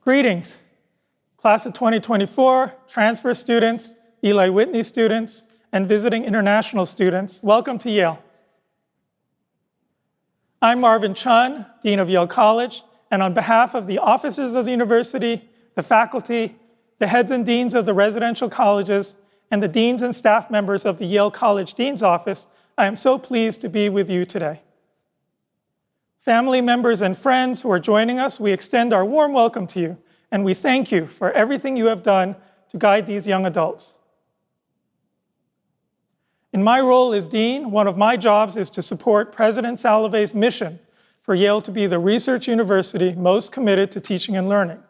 Greetings, class of 2024, transfer students, Eli Whitney students, and visiting international students. Welcome to Yale. I'm Marvin Chun, Dean of Yale College, and on behalf of the officers of the university, the faculty, the heads and deans of the residential colleges, and the deans and staff members of the Yale College Dean's Office, I am so pleased to be with you today. Family members and friends who are joining us, we extend our warm welcome to you, and we thank you for everything you have done to guide these young adults. In my role as dean, one of my jobs is to support President Salovey's mission for Yale to be the research university most committed to teaching and learning.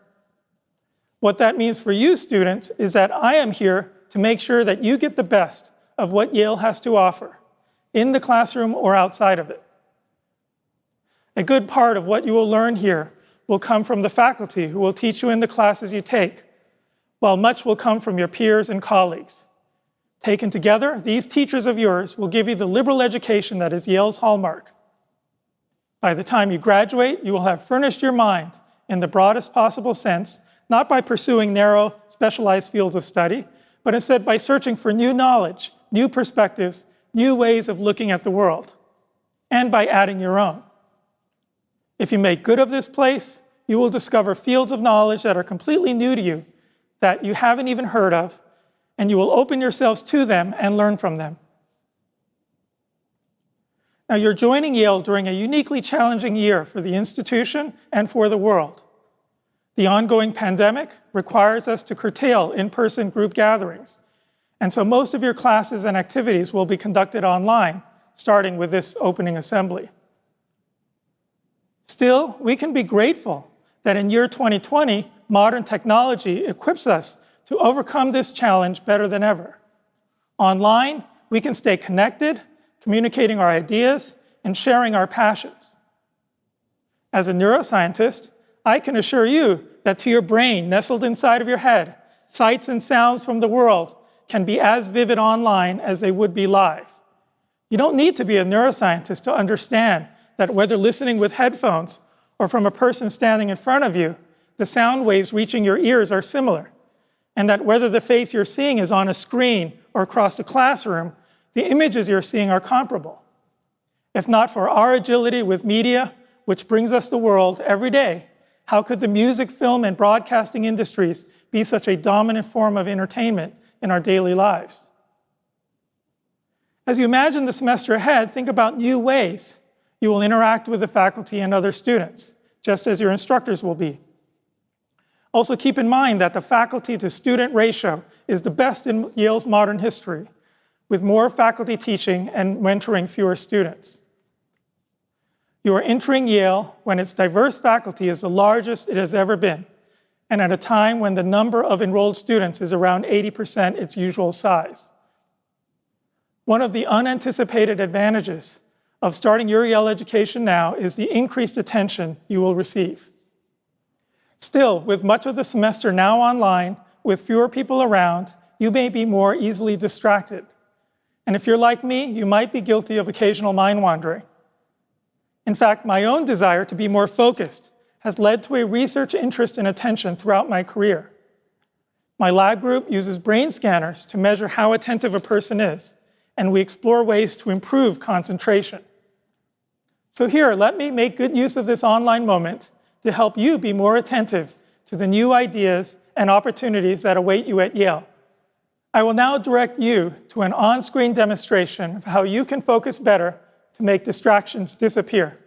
What that means for you students is that I am here to make sure that you get the best of what Yale has to offer, in the classroom or outside of it. A good part of what you will learn here will come from the faculty who will teach you in the classes you take, while much will come from your peers and colleagues. Taken together, these teachers of yours will give you the liberal education that is Yale's hallmark. By the time you graduate, you will have furnished your mind in the broadest possible sense, not by pursuing narrow, specialized fields of study, but instead by searching for new knowledge, new perspectives, new ways of looking at the world, and by adding your own. If you make good of this place, you will discover fields of knowledge that are completely new to you, that you haven't even heard of, and you will open yourselves to them and learn from them. Now, you're joining Yale during a uniquely challenging year for the institution and for the world. The ongoing pandemic requires us to curtail in-person group gatherings, and so most of your classes and activities will be conducted online, starting with this opening assembly. Still, we can be grateful that in year 2020, modern technology equips us to overcome this challenge better than ever. Online, we can stay connected, communicating our ideas, and sharing our passions. As a neuroscientist, I can assure you that to your brain, nestled inside of your head, sights and sounds from the world can be as vivid online as they would be live. You don't need to be a neuroscientist to understand that whether listening with headphones or from a person standing in front of you, the sound waves reaching your ears are similar, and that whether the face you're seeing is on a screen or across a classroom, the images you're seeing are comparable. If not for our agility with media, which brings us the world every day, how could the music, film, and broadcasting industries be such a dominant form of entertainment in our daily lives? As you imagine the semester ahead, think about new ways you will interact with the faculty and other students, just as your instructors will be. Also keep in mind that the faculty to student ratio is the best in Yale's modern history, with more faculty teaching and mentoring fewer students. You are entering Yale when its diverse faculty is the largest it has ever been, and at a time when the number of enrolled students is around 80% its usual size. One of the unanticipated advantages of starting your Yale education now is the increased attention you will receive. Still, with much of the semester now online, with fewer people around, you may be more easily distracted. And if you're like me, you might be guilty of occasional mind wandering. In fact, my own desire to be more focused has led to a research interest and attention throughout my career. My lab group uses brain scanners to measure how attentive a person is, and we explore ways to improve concentration. So here, let me make good use of this online moment to help you be more attentive to the new ideas and opportunities that await you at Yale. I will now direct you to an on-screen demonstration of how you can focus better to make distractions disappear.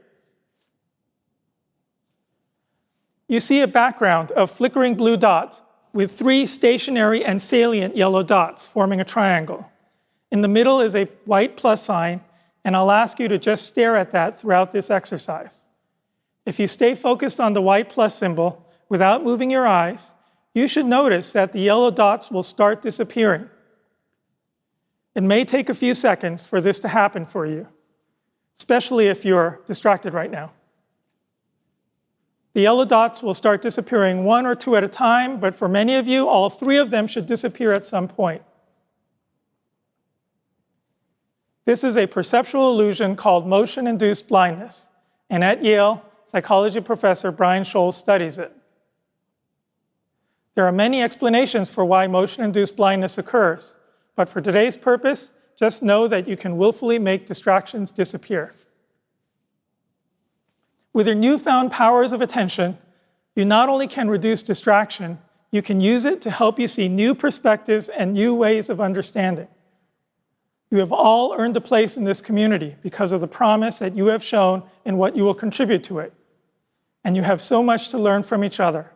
You see a background of flickering blue dots with 3 stationary and salient yellow dots forming a triangle. In the middle is a white plus sign, and I'll ask you to just stare at that throughout this exercise. If you stay focused on the white plus symbol without moving your eyes, you should notice that the yellow dots will start disappearing. It may take a few seconds for this to happen for you, especially if you're distracted right now. The yellow dots will start disappearing 1 or 2 at a time, but for many of you, all 3 of them should disappear at some point. This is a perceptual illusion called motion-induced blindness, and at Yale, psychology professor Brian Scholl studies it. There are many explanations for why motion-induced blindness occurs, but for today's purpose, just know that you can willfully make distractions disappear. With your newfound powers of attention, you not only can reduce distraction, you can use it to help you see new perspectives and new ways of understanding. You have all earned a place in this community because of the promise that you have shown in what you will contribute to it. And you have so much to learn from each other.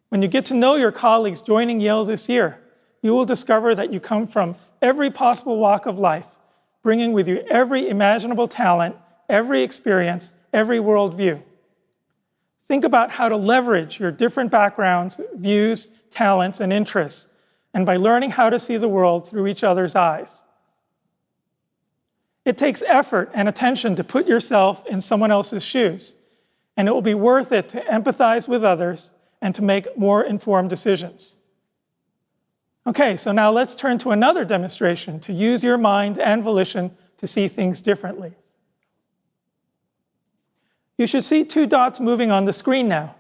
When you get to know your colleagues joining Yale this year, you will discover that you come from every possible walk of life, bringing with you every imaginable talent, every experience, every worldview. Think about how to leverage your different backgrounds, views, talents, and interests, and by learning how to see the world through each other's eyes. It takes effort and attention to put yourself in someone else's shoes, and it will be worth it to empathize with others and to make more informed decisions. Okay, so now let's turn to another demonstration to use your mind and volition to see things differently. You should see two dots moving on the screen now.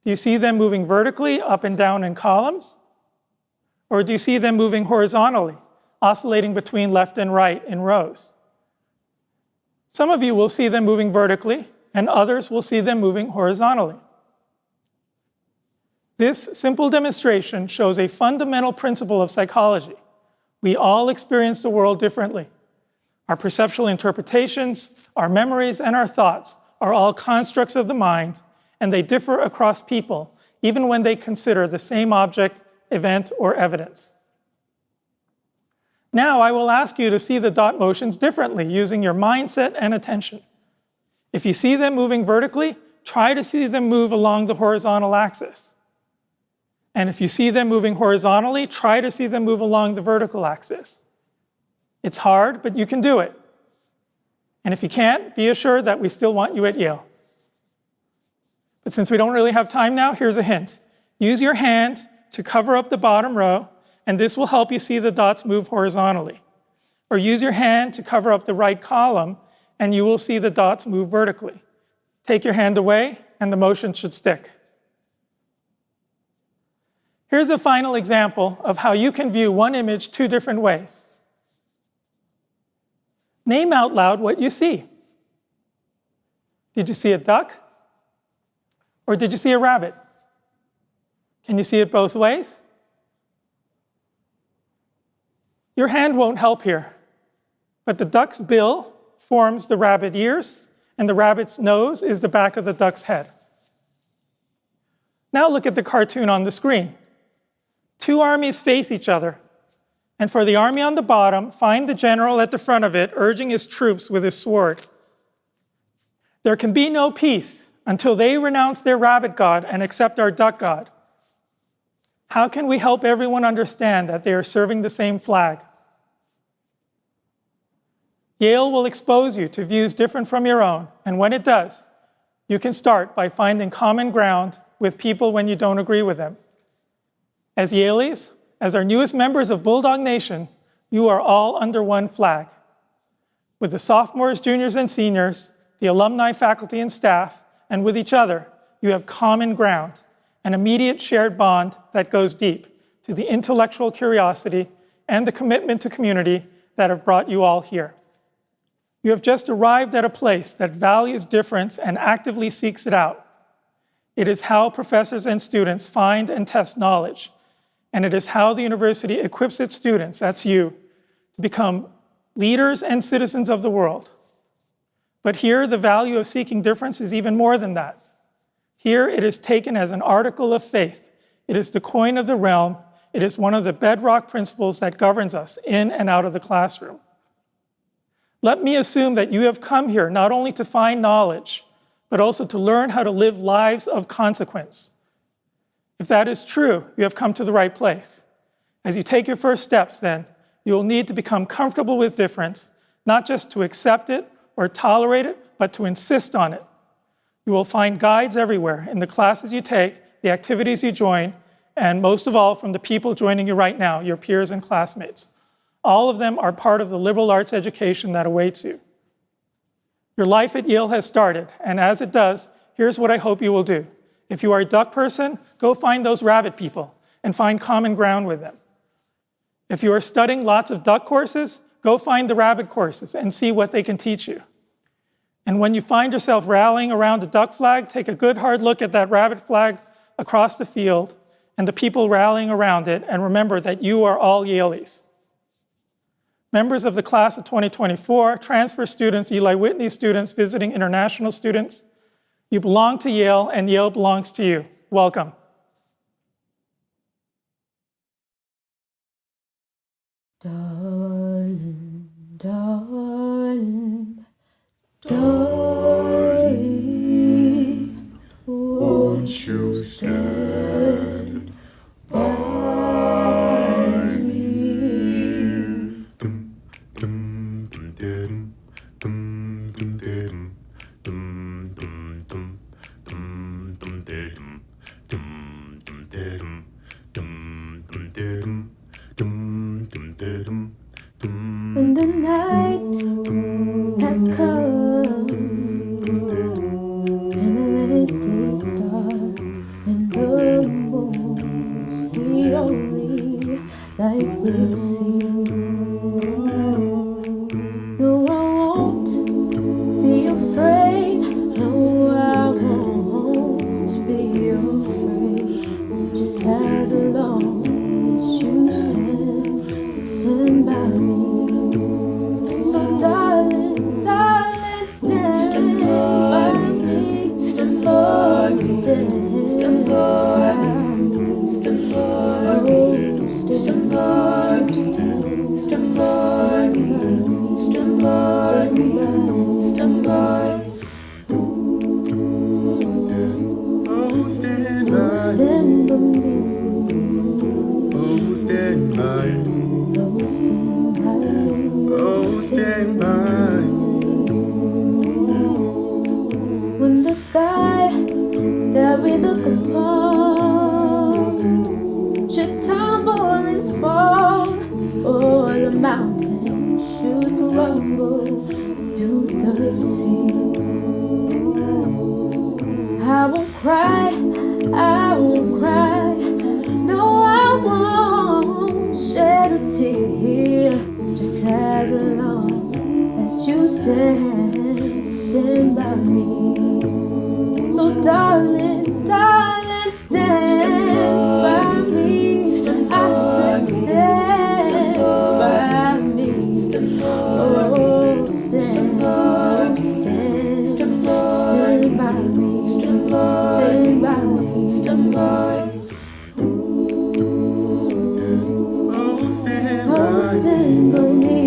Do you see them moving vertically, up and down in columns? Or do you see them moving horizontally, oscillating between left and right in rows? Some of you will see them moving vertically, and others will see them moving horizontally. This simple demonstration shows a fundamental principle of psychology. We all experience the world differently. Our perceptual interpretations, our memories, and our thoughts are all constructs of the mind, and they differ across people, even when they consider the same object, event, or evidence. Now I will ask you to see the dot motions differently using your mindset and attention. If you see them moving vertically, try to see them move along the horizontal axis. And if you see them moving horizontally, try to see them move along the vertical axis. It's hard, but you can do it. And if you can't, be assured that we still want you at Yale. But since we don't really have time now, here's a hint. Use your hand to cover up the bottom row, and this will help you see the dots move horizontally. Or use your hand to cover up the right column, and you will see the dots move vertically. Take your hand away, and the motion should stick. Here's a final example of how you can view one image two different ways. Name out loud what you see. Did you see a duck? Or did you see a rabbit? Can you see it both ways? Your hand won't help here, but the duck's bill forms the rabbit ears, and the rabbit's nose is the back of the duck's head. Now look at the cartoon on the screen. Two armies face each other, and for the army on the bottom, find the general at the front of it urging his troops with his sword. There can be no peace until they renounce their rabbit god and accept our duck god. How can we help everyone understand that they are serving the same flag? Yale will expose you to views different from your own, and when it does, you can start by finding common ground with people when you don't agree with them. As Yaleys, as our newest members of Bulldog Nation, you are all under one flag. With the sophomores, juniors, and seniors, the alumni, faculty, and staff, and with each other, you have common ground, an immediate shared bond that goes deep to the intellectual curiosity and the commitment to community that have brought you all here. You have just arrived at a place that values difference and actively seeks it out. It is how professors and students find and test knowledge, and it is how the university equips its students, that's you, to become leaders and citizens of the world. But here, the value of seeking difference is even more than that. Here, it is taken as an article of faith. It is the coin of the realm. It is one of the bedrock principles that governs us in and out of the classroom. Let me assume that you have come here not only to find knowledge, but also to learn how to live lives of consequence. If that is true, you have come to the right place. As you take your first steps, then, you will need to become comfortable with difference, not just to accept it or tolerate it, but to insist on it. You will find guides everywhere in the classes you take, the activities you join, and most of all, from the people joining you right now, your peers and classmates. All of them are part of the liberal arts education that awaits you. Your life at Yale has started, and as it does, here's what I hope you will do. If you are a duck person, go find those rabbit people and find common ground with them. If you are studying lots of duck courses, go find the rabbit courses and see what they can teach you. And when you find yourself rallying around a duck flag, take a good hard look at that rabbit flag across the field and the people rallying around it, and remember that you are all Yaleys. Members of the class of 2024, transfer students, Eli Whitney students, visiting international students, you belong to Yale and Yale belongs to you. Welcome. Darling, darling, darling, won't you stand by me? When the night has come and the day starts, and the moon see only like we see. No, I won't be afraid. No, I won't be afraid. Just as long as you stand by me. So darling, darling, stand by me. Stand by me. Stand by me. Stand by me. Stand by me. Stand by me. Stand by me. Stand by me. Oh, stand by me. Oh, stand by me. Oh, stand by me. Oh, stand by. When the sky that we look upon should tumble and fall, or the mountain should crumble to the sea, I won't cry, I won't cry. No, I won't shed a tear. Just as long as you stand by me. So darling, darling, stand by me. I said stand by me. Oh, stand by me. Stand by me. Stand by me. Stand by me. Oh, stand by me.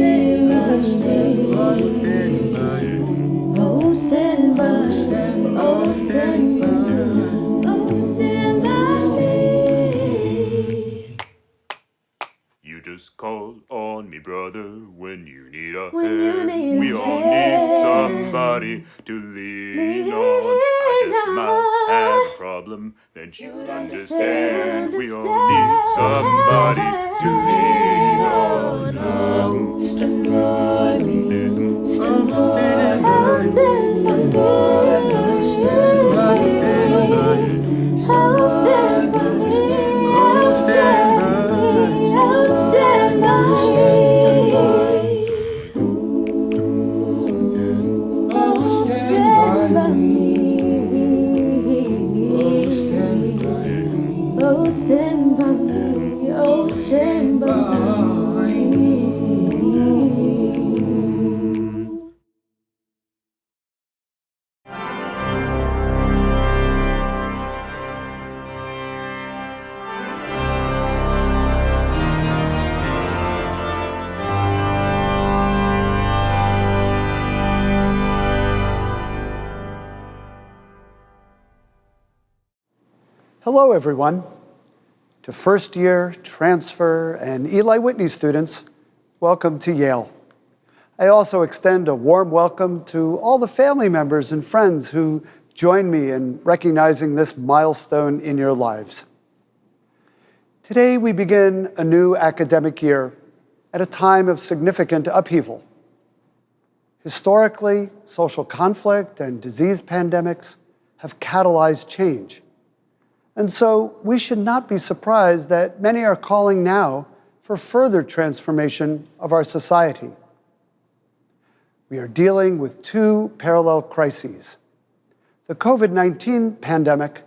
You just call on me, brother, when you need a hand. We all need somebody to lean on. I just might have a problem that you understand. We all need somebody to lean on. Stand by me. Stand by me. Stand by me. Stand by me. Stand by me. Hello, everyone. To first-year, transfer, and Eli Whitney students, welcome to Yale. I also extend a warm welcome to all the family members and friends who join me in recognizing this milestone in your lives. Today, we begin a new academic year at a time of significant upheaval. Historically, social conflict and disease pandemics have catalyzed change. And so we should not be surprised that many are calling now for further transformation of our society. We are dealing with two parallel crises: the COVID-19 pandemic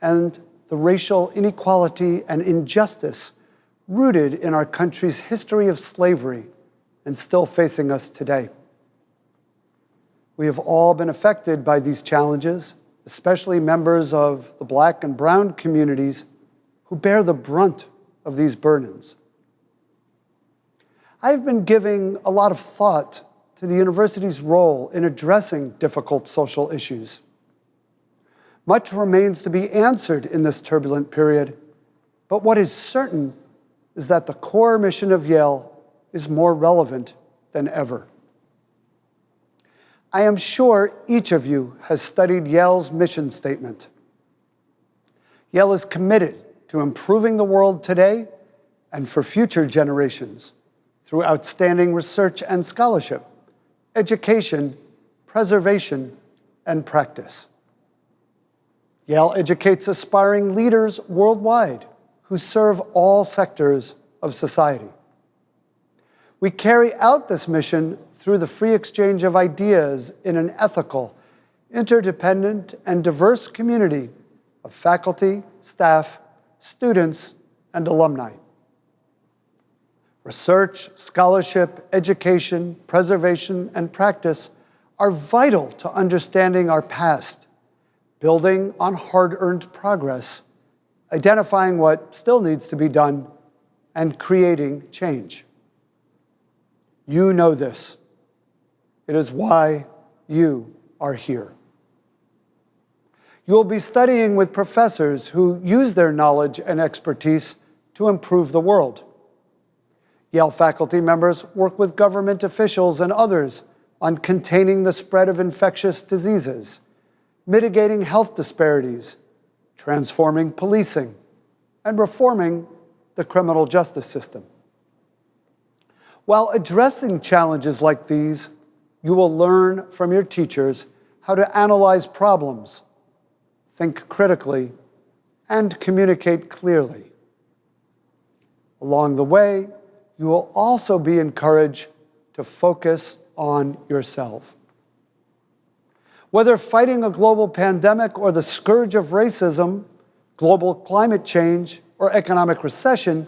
and the racial inequality and injustice rooted in our country's history of slavery and still facing us today. We have all been affected by these challenges, especially members of the Black and brown communities who bear the brunt of these burdens. I've been giving a lot of thought to the university's role in addressing difficult social issues. Much remains to be answered in this turbulent period, but what is certain is that the core mission of Yale is more relevant than ever. I am sure each of you has studied Yale's mission statement. Yale is committed to improving the world today and for future generations through outstanding research and scholarship, education, preservation, and practice. Yale educates aspiring leaders worldwide who serve all sectors of society. We carry out this mission through the free exchange of ideas in an ethical, interdependent, and diverse community of faculty, staff, students, and alumni. Research, scholarship, education, preservation, and practice are vital to understanding our past, building on hard-earned progress, identifying what still needs to be done, and creating change. You know this. It is why you are here. You will be studying with professors who use their knowledge and expertise to improve the world. Yale faculty members work with government officials and others on containing the spread of infectious diseases, mitigating health disparities, transforming policing, and reforming the criminal justice system. While addressing challenges like these, you will learn from your teachers how to analyze problems, think critically, and communicate clearly. Along the way, you will also be encouraged to focus on yourself. Whether fighting a global pandemic or the scourge of racism, global climate change, or economic recession,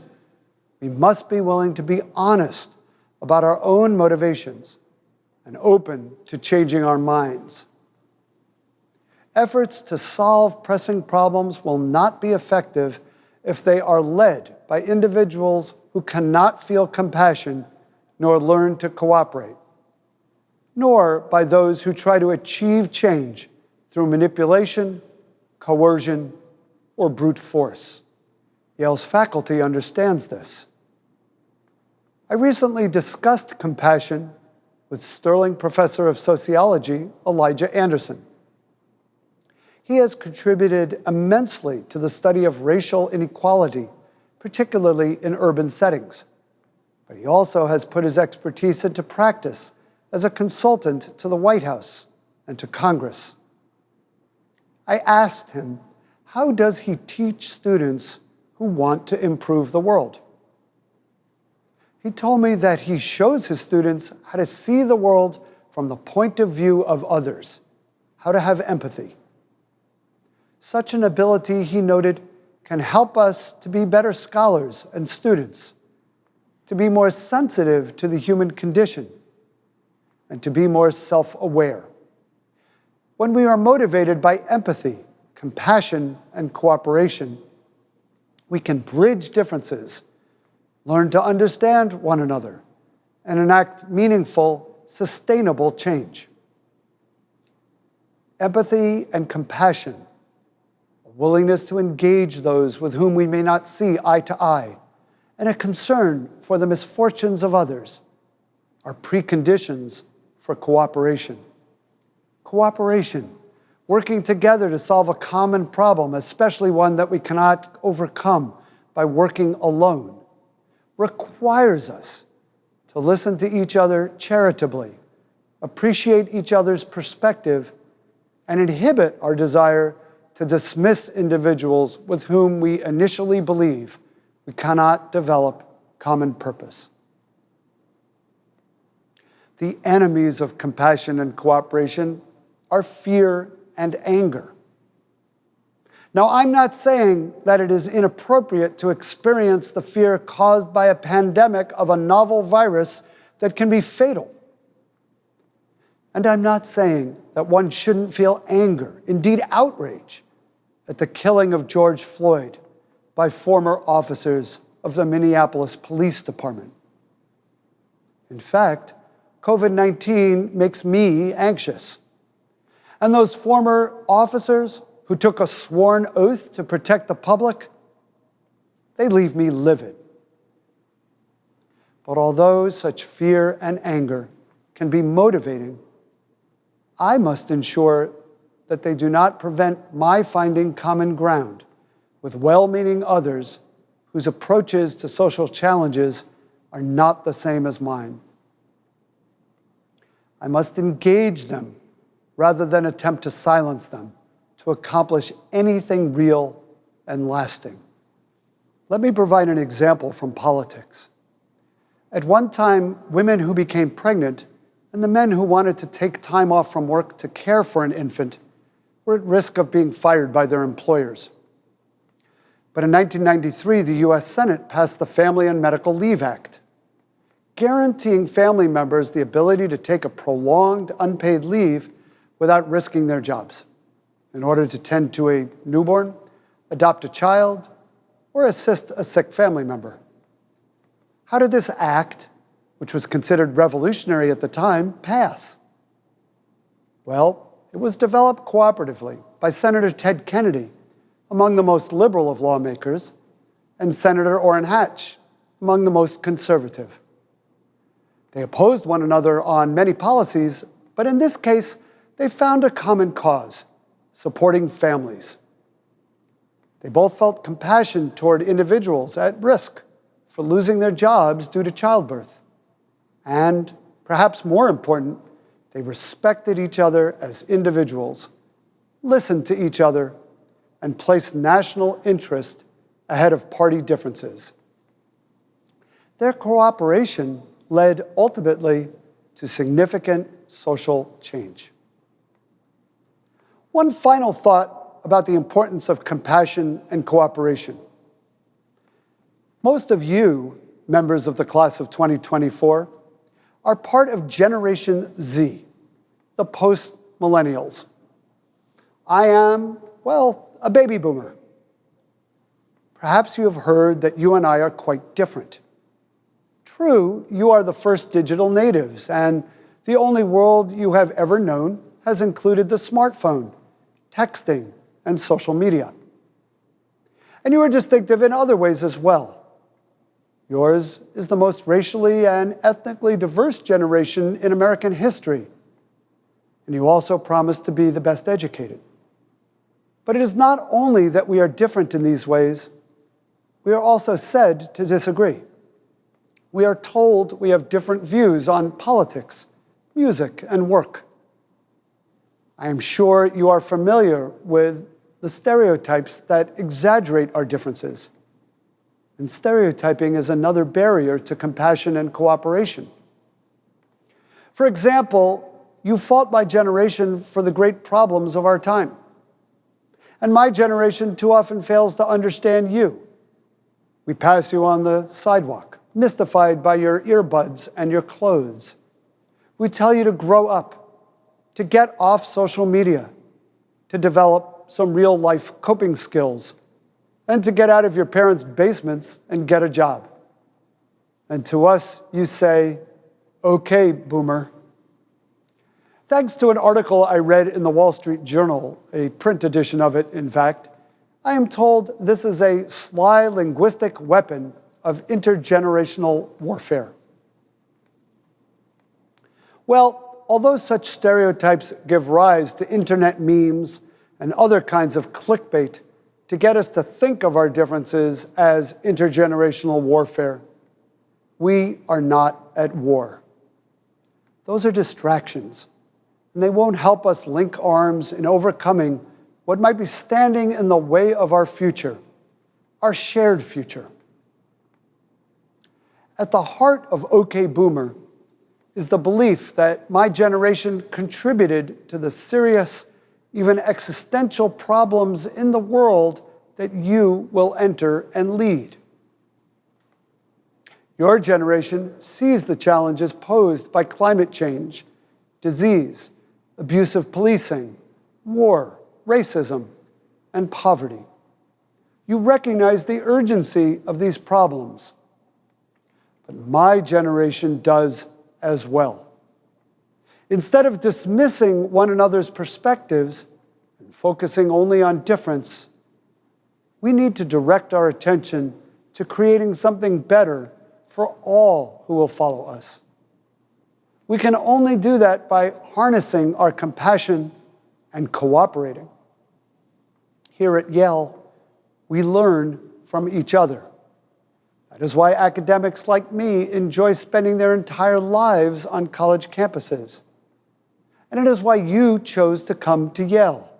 we must be willing to be honest about our own motivations and open to changing our minds. Efforts to solve pressing problems will not be effective if they are led by individuals who cannot feel compassion nor learn to cooperate, nor by those who try to achieve change through manipulation, coercion, or brute force. Yale's faculty understands this. I recently discussed compassion with Sterling Professor of Sociology, Elijah Anderson. He has contributed immensely to the study of racial inequality, particularly in urban settings. But he also has put his expertise into practice as a consultant to the White House and to Congress. I asked him, how does he teach students who want to improve the world? He told me that he shows his students how to see the world from the point of view of others, how to have empathy. Such an ability, he noted, can help us to be better scholars and students, to be more sensitive to the human condition, and to be more self-aware. When we are motivated by empathy, compassion, and cooperation, we can bridge differences, learn to understand one another, and enact meaningful, sustainable change. Empathy and compassion, a willingness to engage those with whom we may not see eye to eye, and a concern for the misfortunes of others are preconditions for cooperation. Cooperation, working together to solve a common problem, especially one that we cannot overcome by working alone, requires us to listen to each other charitably, appreciate each other's perspective, and inhibit our desire to dismiss individuals with whom we initially believe we cannot develop common purpose. The enemies of compassion and cooperation are fear and anger. Now, I'm not saying that it is inappropriate to experience the fear caused by a pandemic of a novel virus that can be fatal. And I'm not saying that one shouldn't feel anger, indeed outrage, at the killing of George Floyd by former officers of the Minneapolis Police Department. In fact, COVID-19 makes me anxious. And those former officers who took a sworn oath to protect the public, they leave me livid. But although such fear and anger can be motivating, I must ensure that they do not prevent my finding common ground with well-meaning others whose approaches to social challenges are not the same as mine. I must engage them rather than attempt to silence them to accomplish anything real and lasting. Let me provide an example from politics. At one time, women who became pregnant and the men who wanted to take time off from work to care for an infant were at risk of being fired by their employers. But in 1993, the U.S. Senate passed the Family and Medical Leave Act, guaranteeing family members the ability to take a prolonged unpaid leave without risking their jobs in order to tend to a newborn, adopt a child, or assist a sick family member. How did this act, which was considered revolutionary at the time, pass? Well, it was developed cooperatively by Senator Ted Kennedy, among the most liberal of lawmakers, and Senator Orrin Hatch, among the most conservative. They opposed one another on many policies, but in this case, they found a common cause: supporting families. They both felt compassion toward individuals at risk for losing their jobs due to childbirth. And, perhaps more important, they respected each other as individuals, listened to each other, and placed national interest ahead of party differences. Their cooperation led ultimately to significant social change. One final thought about the importance of compassion and cooperation. Most of you, members of the class of 2024, are part of Generation Z, the post-millennials. I am, well, a baby boomer. Perhaps you have heard that you and I are quite different. True, you are the first digital natives, and the only world you have ever known has included the smartphone, texting, and social media. And you are distinctive in other ways as well. Yours is the most racially and ethnically diverse generation in American history, and you also promise to be the best educated. But it is not only that we are different in these ways, we are also said to disagree. We are told we have different views on politics, music, and work. I am sure you are familiar with the stereotypes that exaggerate our differences. And stereotyping is another barrier to compassion and cooperation. For example, you fought my generation for the great problems of our time. And my generation too often fails to understand you. We pass you on the sidewalk, mystified by your earbuds and your clothes. We tell you to grow up, to get off social media, to develop some real-life coping skills, and to get out of your parents' basements and get a job. And to us, you say, "Okay, boomer." Thanks to an article I read in the Wall Street Journal, a print edition of it, in fact, I am told this is a sly linguistic weapon of intergenerational warfare. Well, although such stereotypes give rise to internet memes and other kinds of clickbait to get us to think of our differences as intergenerational warfare, we are not at war. Those are distractions, and they won't help us link arms in overcoming what might be standing in the way of our future, our shared future. At the heart of OK Boomer is the belief that my generation contributed to the serious, even existential problems in the world that you will enter and lead. Your generation sees the challenges posed by climate change, disease, abusive policing, war, racism, and poverty. You recognize the urgency of these problems. But my generation does as well. Instead of dismissing one another's perspectives and focusing only on difference, we need to direct our attention to creating something better for all who will follow us. We can only do that by harnessing our compassion and cooperating. Here at Yale, we learn from each other. That is why academics like me enjoy spending their entire lives on college campuses. And it is why you chose to come to Yale.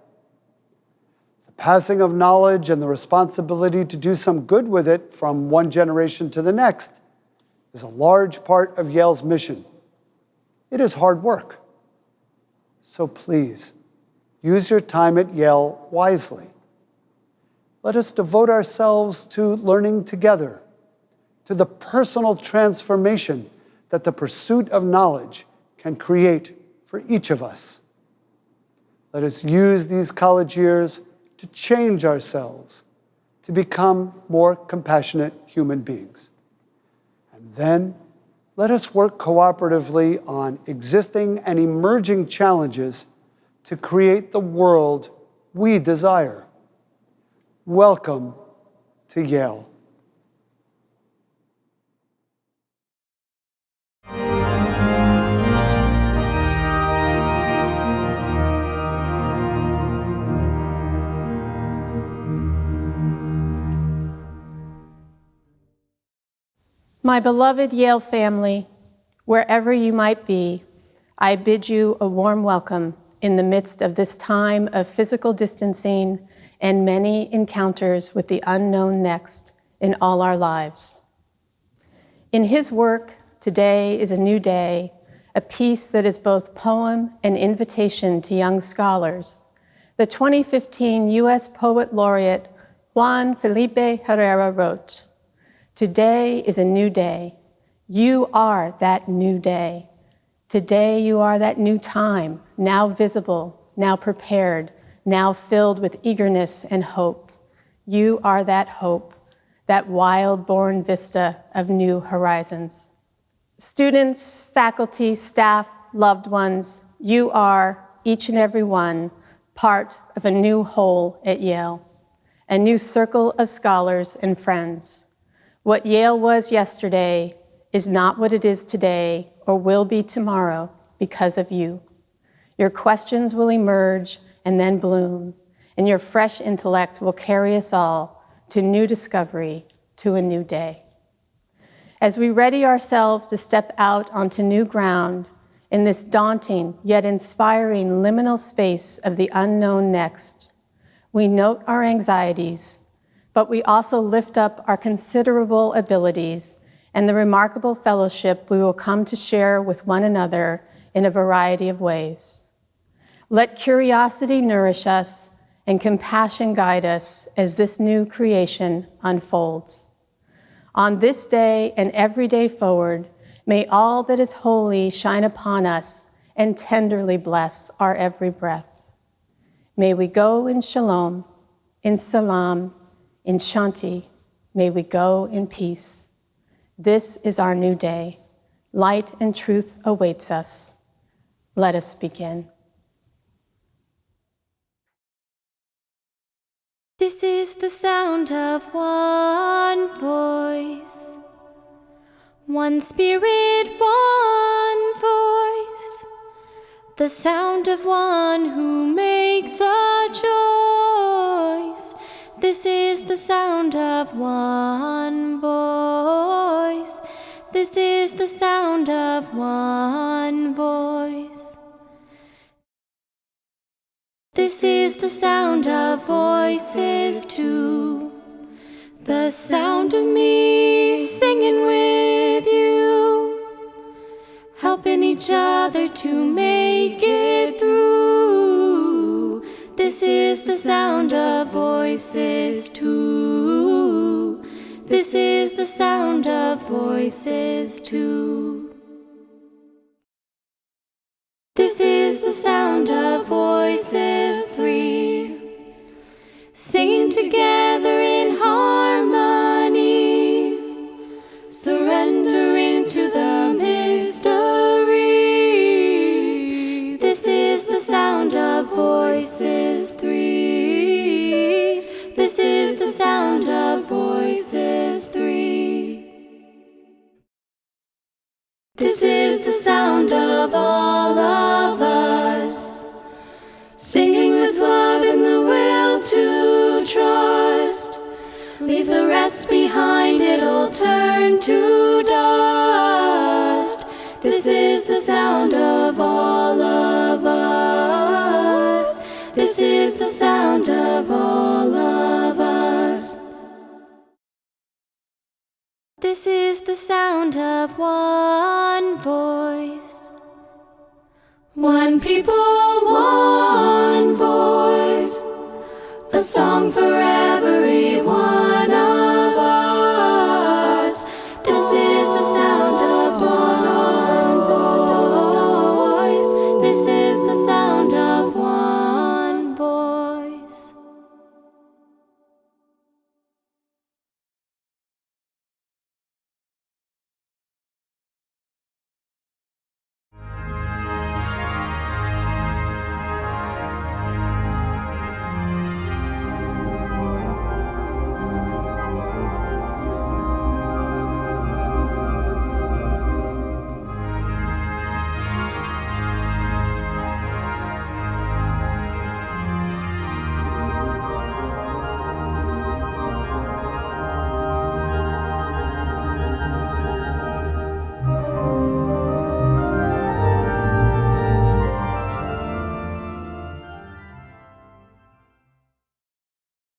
The passing of knowledge and the responsibility to do some good with it from one generation to the next is a large part of Yale's mission. It is hard work. So please, use your time at Yale wisely. Let us devote ourselves to learning together, to the personal transformation that the pursuit of knowledge can create for each of us. Let us use these college years to change ourselves, to become more compassionate human beings. And then, let us work cooperatively on existing and emerging challenges to create the world we desire. Welcome to Yale. My beloved Yale family, wherever you might be, I bid you a warm welcome in the midst of this time of physical distancing and many encounters with the unknown next in all our lives. In his work, Today is a New Day, a piece that is both poem and invitation to young scholars, the 2015 U.S. Poet Laureate Juan Felipe Herrera wrote, "Today is a new day. You are that new day. Today you are that new time, now visible, now prepared, now filled with eagerness and hope. You are that hope, that wild-born vista of new horizons." Students, faculty, staff, loved ones, you are, each and every one, part of a new whole at Yale, a new circle of scholars and friends. What Yale was yesterday is not what it is today or will be tomorrow because of you. Your questions will emerge and then bloom, and your fresh intellect will carry us all to new discovery, to a new day. As we ready ourselves to step out onto new ground in this daunting yet inspiring liminal space of the unknown next, we note our anxieties, but we also lift up our considerable abilities and the remarkable fellowship we will come to share with one another in a variety of ways. Let curiosity nourish us and compassion guide us as this new creation unfolds. On this day and every day forward, may all that is holy shine upon us and tenderly bless our every breath. May we go in shalom, in salam, in shanti. May we go in peace. This is our new day. Light and truth awaits us. Let us begin. This is the sound of one voice, one spirit, one voice, the sound of one who makes a choice. This is the sound of one voice. This is the sound of one voice. This This is the sound of voices too. The sound of me singing with you, helping each other to make it through. This is the sound of voices too. This is the sound of voices too. This is the sound of voices three, singing together in harmony, surrendering to the mystery. This is the sound of voices three. This is the sound of voices three. This is the sound of all of us, singing with love and the will to trust. Leave the rest behind, it'll turn to dust. This is the sound of all of us. This is the sound of all of us. This is the sound of one voice. One people, one voice. A song forever.